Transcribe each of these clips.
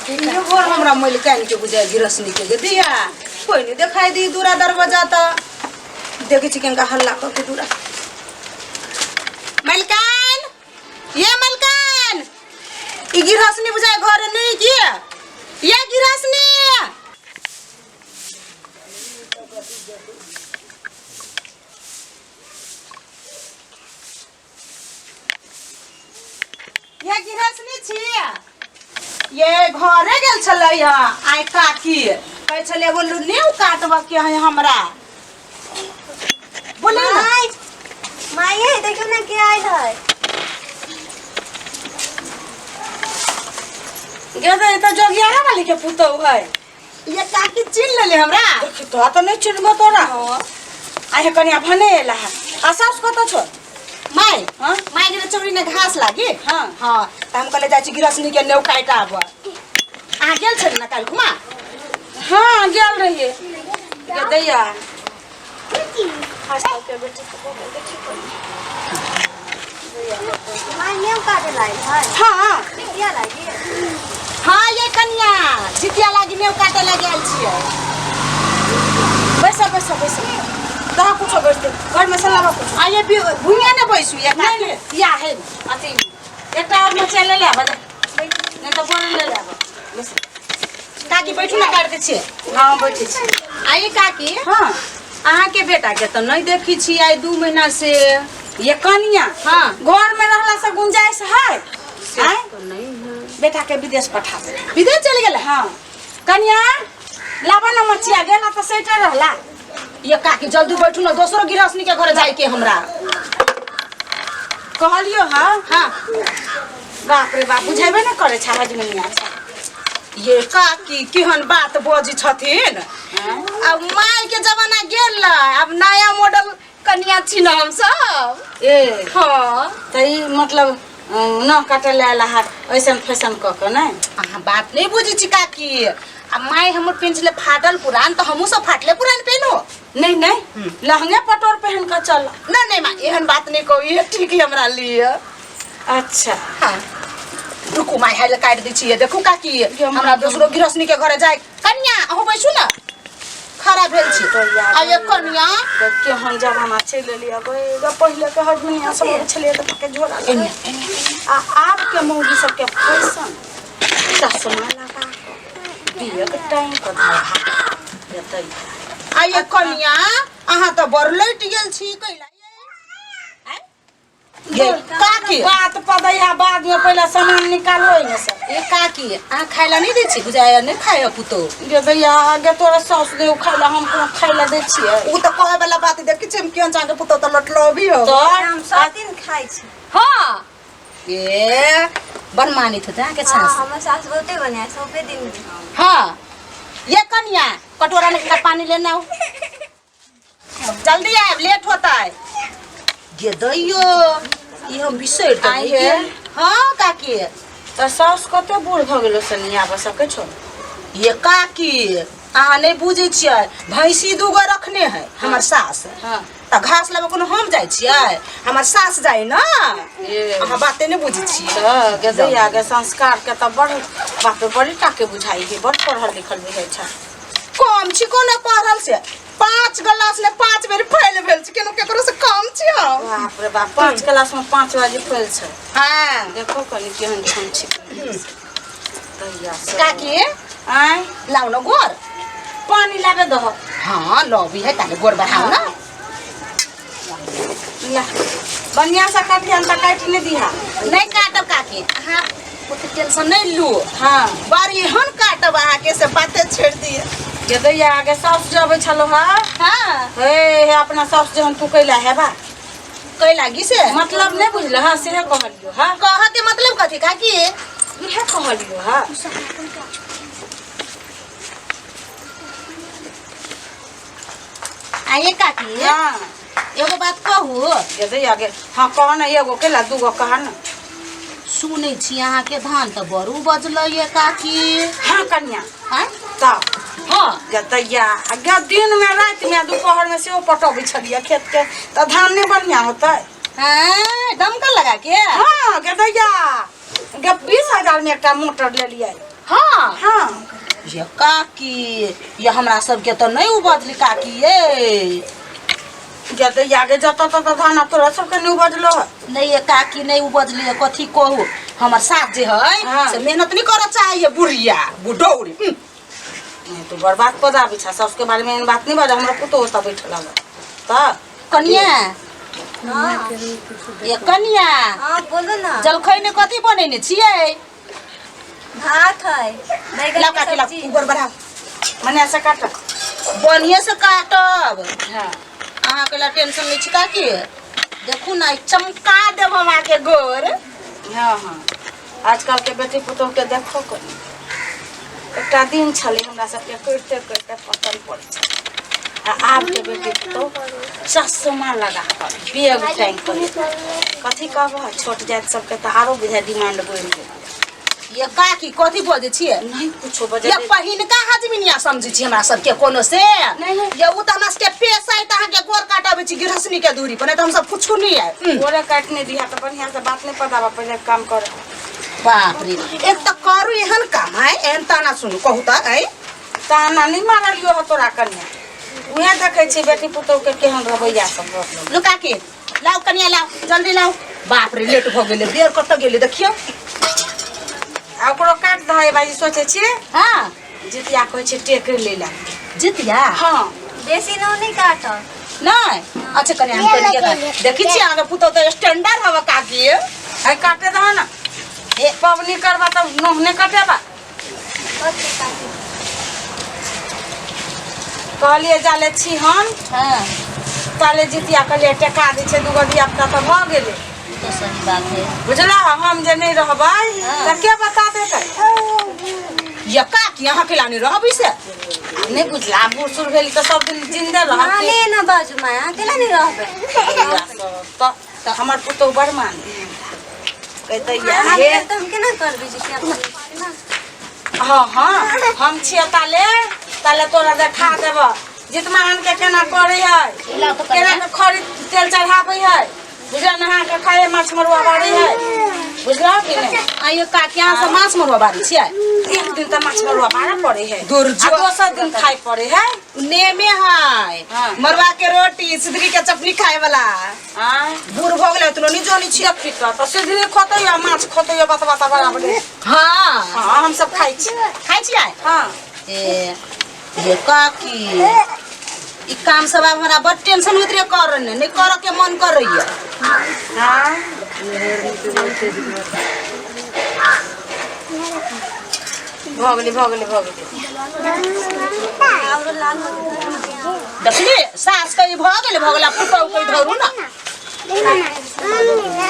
ये घर हमरा मलिकान के बुझाय गिरसनी के दिया कोई नहीं दिखाई दी दूरा दरवाजा त देखे छी केनका हल्ला क के दूरा मलिकान ये मलिकान ई गिरसनी बुझाय घर नहीं की ये गिरसनी ये गिरसनी छी ये घरे गेल छलै आइ काकी कहै छलै एगो नीव काटबा के है हमरा बोले माय माय ये देखो ना के आइल है गेदे त जोगियारा वाली के पुतौ है ये काकी चिन लेले हमरा देख तो त नहीं चिनबो तोरा आइ कनिया भने एला आ सास कत छ माय हां माय गेल चौरी ने घास लागी हां हां त हम कहले जाय छी गिरसनी के नेव काटाब आ गेल छ ना काल घुमा हां गेल रहिए के दैया खास के बेटे को देखी माय नेव काटे लाई है हां क्या लागी हां ये कन्या जितिया लागी नेव काटे ला गेल छियै बैसा बैसा बैसा कहा कुछ बैठते घर में सलाह कुछ आ ये भुइया ने बैसु ये काटे या है अथी एकटा और में चले ले बजा नहीं तो बोल ले ले बस काकी बैठू ना काट दे छियै हां बैठे छी आई काकी हां अहाँ के बेटा के तो नहीं देखी छी आई 2 महीना से ये कन्या हां घर में रहला से गुंजाइश है हैं तो नहीं है बेटा के विदेश पठा दे विदेश चल गेल हां कन्या लाबा ना मचिया गेला तो सेटे रहला ये काकी जल्दी बैठू ना दोसरो गिरसनी के घर जाय के हमरा कहलियो हां हां बाप रे बाप बुझेबे ना करे छा हजमनिया ये काकी केहन बात बजी छथिन अब माय के जमाना गेल अब नया मॉडल कन्या छी ना हम सब ए हां तई मतलब न काटे लाला है ऐसन फैशन क के नै अहाँ बात नहीं बुझी छी काकी अब माय हमर पेंचले फाटल पुरान तो हमहु सब फाटले पुरान पहनो नहीं नहीं लहंगा पटोर पहन के चल ना नहीं मां एहन बात नहीं कहू ये ठीक है हमरा लिए अच्छा हां रुको माय हाल काट दी छी देखो काकी हमरा दोसरो गिरसनी के घरे जाय कन्या अहो बैसु ना खरा भेल छी आ ये कन्या केहन जमाना चल लिया ग पहिले के हजमनिया सब छले त के झोरा आ आप के मौगी सब के फैशन चश्मा लगा दिया के टाइम पर धारा देतै आ ये कन्या अहाँ त बर लट गेल छी कैला ये काकी बात पदैया बाद में पहला सामान निकालो इने से ए काकी आ खाइला नहीं दै छी बुझाय नहीं खाय पुतो गे दैया आगे तोरा सास दे खाइला हम को खाइला दै छी उ त कहे वाला बात देख के केन चाहे पुतो त लटलबी हो तो हम सब दिन खाइ छी हां ए बनमानी थ के छास हम सास बहुते बने सबे दिन हां ये कन्या कटोरा में पानी लेना हो जल्दी आ लेट होता है गे दैयो ई हम बिसर त आई है हां काकी त सास कते बूढ़ भ गेलो सनी आब सके छो ये काकी अहाँ नहीं बुझे छियै भैंसी दूगो रखने है हमर सास हां त घास लेबे कोनो हम जाय छियै हमर सास जाय ना अहाँ बाते नहीं बुझी छियै गे दैया के संस्कार के त बड़ बात बड़ी टाके बुझाई है बड़ पढ़ल लिखल बुझै छै कम छी कोना पढ़ल से 5 गिलास ने 5 बेर फैल भेल छी केनो केकरो से कम छी हम बाप रे बाप 5 गिलास में 5 बाजी फैल छै हां देखो कनी केहन छन छी दैया काकी आय लाउ न गोर पानी लाबे दह हां लबी है ताले गोर बढ़ाओ ना ला बढ़िया से काटी हम त काट ले दिहा नहीं काटब काकी हां ओते टेंशन नहीं लू हां बारी हन काटब आहा के से बाते छेड़ दिए के दैया आगे सास जब छलो हां हे अपना सास जहन तू कैला हेबा कैला गी से मतलब नहीं बुझल हां से कहलियो हां कह के मतलब कथि काकी इहे कहलियो हां आये काकी हां एगो बात कहू के दैया के हां कह ना एगो केला दूगो कह ना सुनै छी अहाँ के धान त बरू बजल ये काकी हां कन्या हां त हां गदैया अगे दिन में रात में दोपहर में से पटबै छलिए खेत के त धान नहीं बढ़िया होतै हां दमकल लगा के हां गदैया गे 20,000 में एकटा मोटर ले लियै हाँ हाँ ये काकी ये हमरा सबके तो नहीं उपजली काकी ये जते आगे जता तता धान तोरा सबके नहीं उपजलो है नहीं ये काकी नहीं उपजली है कथी कहू हमर साथ जे है हाँ। से मेहनत नहीं करे चाहिए बुढ़िया बुढ़ौरी नहीं तो बर्बाद पदा बिछा सबके बारे में बात नहीं बाजा हमरा पुतो होता बैठल है त कनिया हाँ ये कनिया हाँ बोलो ना जलखै ने कथी बनेने छियै भात है बैगन लाओ की काकी लाओ सब्जी ऊपर बढ़ाओ मने ऐसे काट बढ़िया से काटब हां अहाँ के ला टेंशन नहीं छी काकी देखू ना चमका देब हम आके गोर हां हां आजकल के बेटी पुतो के देखो को एकटा दिन छले हमरा सबके करते करते पतन पड़ छै आप के बेटी पुतो चश्मा लगा कर बेग टाइम कर कथी कहबो छोट जात सबके त आरो बुझा डिमांड बढ़ गेल ये काकी कथी बजे छियै नहीं कुछो बजे ये पहिलका हजमिनिया समझी छी हमरा सबके कोनो से नहीं। ये उ त हमरा सबके पेशा है त अहाँ के गोर काटबै छी गृहस्थनी के दूरी पर नहीं त हम सब कुछ नहीं है गोरे काटने दिया तो बढ़िया से बात नहीं पता पहले काम कर बाप रे एक त करू एहन काम है एहन ताना सुनु कहू त है ताना नहीं मारलियो हो तोरा कन्या उहे देखे छी बेटी पुतौ के केहन रवैया सब रहलो लुका के लाओ कनिया लाओ जल्दी लाओ बाप रे लेट भ गेले देर कत गेले देखियो आ ओकरो काट दहै बाजी सोचे छी हां जितिया कहै छी टेक ले ला जितिया हां बेसी नो नहीं काटल नहीं अच्छा कनिया हम कनिया का देखि छी आगे पुतो त स्टैंडर्ड हवा काकी है काटे दह ना ए पवनी करबा त नोहने कटेबा कहलिए जाले छी हम हां ताले जितिया कहलिए टेका दै छै दुगो दिया त भ गेले तो सही बात है बुझला हम जे नहीं रहबै त के बता देतै ये काकी अहाँ के लानी रहबै से नहीं बुझला बूढ़ सुर भेल त सब दिन जिंदे रह हाँ ले ना बाजू में अकेला नहीं रहबे त हमर पुतो बड़ मान कहते हम ये तुम केना करबी जे अपन हाँ हाँ हम छियै ताले ताले तोरा देखा देब जितमान के केना करे है केना के खरीद तेल चढ़ाबै है बुझला नहा के खाए माछ मरुआ बाड़ी है बुझला कि नहीं आइयो काकी अहाँ से माछ मरवा बारी छियै एक दिन त माछ मरुआ बाड़ा पड़े है दुर्जो आ दोसर दिन खाए पड़े है नेमे है हाँ। मरवा के रोटी सिधरी के चटनी खाए वाला हां बूढ़ भ गेले तो नहीं जानी छियै फिट त सीधे खतै या माछ खतै या बात बात बराबर हां हां हम सब खाइ छी खाइ छियै हां ए ये काकी ई काम सब अब हमरा बड़ टेंशन होइत रे कर नहीं कर के मन करैया हां भगली और लाल हो देखली सास के भ गेले पुतौ के धरू ना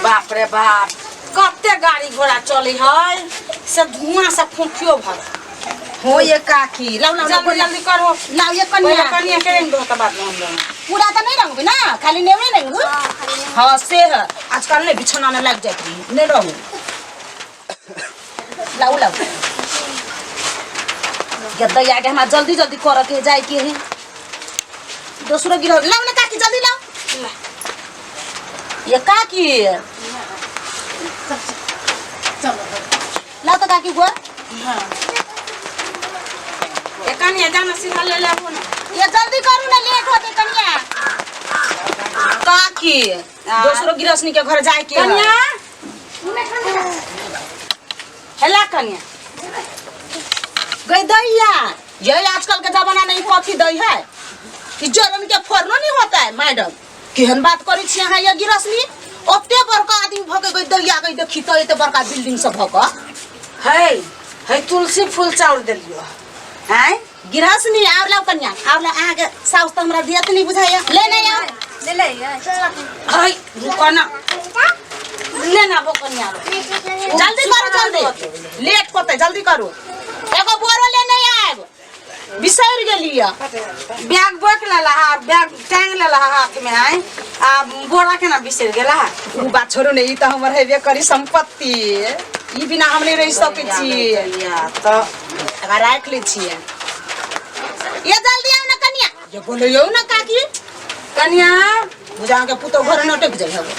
बाप रे बाप कते गाड़ी घोड़ा चले है से धुआं से फूंकियो भर हो ये काकी लाउ लाउ जल्दी जल्दी करो लाउ ये कन्या कन्या कन्या के रंग होता बात में हम लोग पूरा तो नहीं रंगबे ना खाली नेवने रंगू हाँ से है आजकल नहीं बिछना में लग जाती नहीं रहू लाऊ लाऊ गद्दा याद हमारा जल्दी जल्दी कर के जाए के है दूसरा गिरो लाऊ ना काकी जल्दी लाऊ ये काकी लाऊ तो काकी गो हां ये कन्या जाना सीधा ले ले ना ये जल्दी करू ना लेट होते कन्या काकी दूसरो गिरसनी के घर जाए के कन्या हेला कन्या गई दैया ये आजकल के जमाना नहीं कथी दई है कि जरन के फरनो नहीं होता है मैडम केहन बात करी छी अहाँ ये गिरसनी ओते बड़का आदमी भके गई दैया गई देखी तो एते बड़का बिल्डिंग सब भक है तुलसी फूल चाउर देलियो हैं गिरसनी आव लाओ कन्या आव ला अहाँ के साउस त हमरा दियत नहीं बुझाया ले नहीं आ ले ले है रुकना ले ना वो कन्या जल्दी करो जल्दी लेट होते जल्दी करो एगो बोरो ले नहीं आब बिसर गेलिया बैग बोक लेला बैग टांग लेला हाथ में है आ बोरा के ना बिसर गेला उ बात छोड़ो नहीं ई त हमर हेबे करी संपत्ति ई बिना हम नहीं रह सके छी या तो अगर राख ले छी ये जल्दी आओ ना कन्या ये बोले यो ना काकी कन्या बुझा के पुतो घर न टेक जाई हबो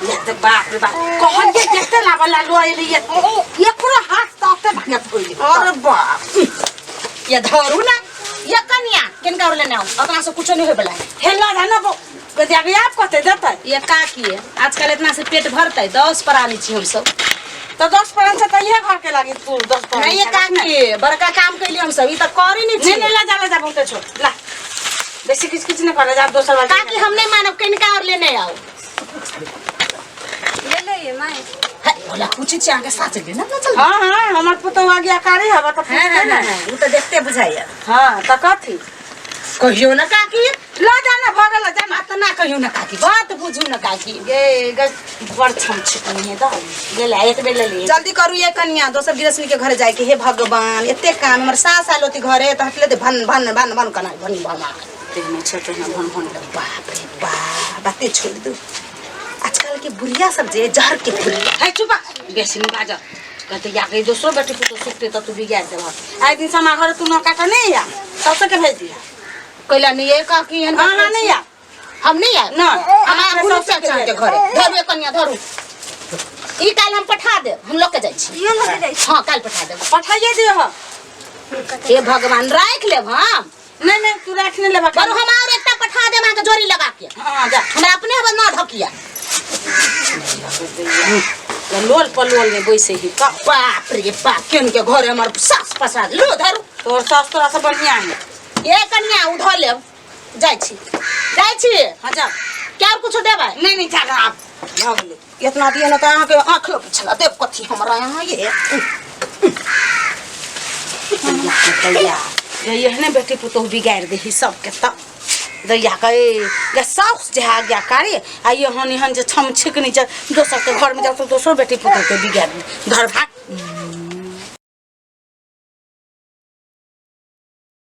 ये तो बाप रे बाप कहन के केते लागला लोए ये पूरा हाथ ताते भागे फुल अरे बाप ये धरू ना ये कन्या किनका और लेने आओ अपना से कुछ नहीं होबला हेला जाना जाके आप कहते देता ये का की है आजकल इतना से पेट भरता है 10 प्राणी छी हम सब तो 10 प्राणी से तो ये घर के लागी तू 10 प्राणी नहीं ये का की बड़का काम कैली हम सब ई तो करी नहीं नहीं ला जा बहुते छोड़ ला बेसी किछ नहीं करे जा दोसर बार का की हम नहीं मानब किनका और लेने आओ ले ले ये माई है बोला कुछ चाह के साथ लेना ना चल हां हमर पुतो आ गया कारी हवा तो वो तो देखते बुझाइए हां त कथी कहियो ना काकी ला जाना भगल जाना बात ना कहियो ना काकी बात बुझू ना काकी ये बड़ छम छिकनी है दा ले ले एक बेर ले ले जल्दी करू ये कन्या दोसर गिरसनी के घर जाए के हे भगवान एते काम हमर सास आलो ती घरे त हटले दे भन भन भन भन कना भन भन तेने छोटे ना भन भन बाप रे बाप बातें छोड़ दो आजकल के बुढ़िया सब जे जहर के बुढ़िया है चुपा बेसी न बाजा कहते या के दूसरो बेटी पुतो सुखते त तू बिगाड़ देबा आई दिन समा घर तू न काटा नहीं या सबसे के भेज दिया कहला नहीं ये काकी हन हां नहीं या हम नहीं है ना हमारा गुरु से के घरे धरू कन्या धरू ई काल हम पठा दे हम लोग के जाई छी ये ले जाई हां काल पठा दे पठाइए दियो ह हे भगवान राख ले हम नहीं नहीं तू रखने ले पर हम और एकटा पठा दे मां के जोरी लगा के हां जा हमरा अपने अब ना ढकिया लोल पलोल में बैसे ही का बाप रे बाप केन के घरे हमर सास फसा लो धरू तोर सास तोरा से बढ़िया है ये कन्या उधर ले जाई छी हां जा क्या और कुछ देबा नहीं नहीं जागा आप भागले इतना दिए ना तो यहाँ के आँख लो पिछला देव कथी हमारा यहाँ ये ये है ना बेटी पुतो बिगाड़ दे ही सब के तब दैया कहे या साउस जे आ गया करे आ ये हन जे छम छिकनी जे दोसर के घर में जाओ तो दोसर बेटी पुतो के बिगाड़ घर भाग